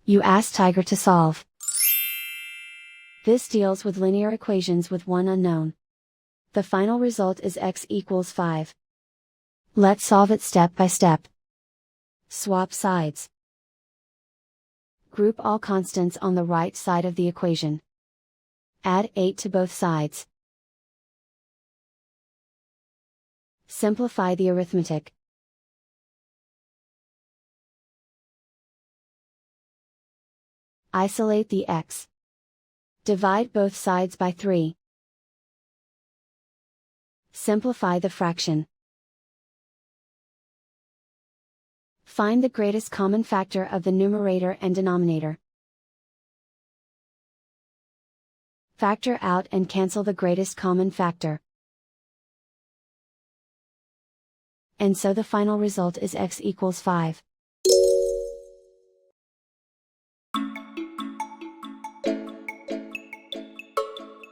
You ask Tiger to solve. This deals with linear equations with one unknown. The final result is x equals 5. Let's solve it step by step. Swap sides. Group all constants on the right side of the equation. Add 8 to both sides. Simplify the arithmetic. Isolate the x. Divide both sides by 3. Simplify the fraction. Find the greatest common factor of the numerator and denominator. Factor out and cancel the greatest common factor. And so the final result is x equals 5.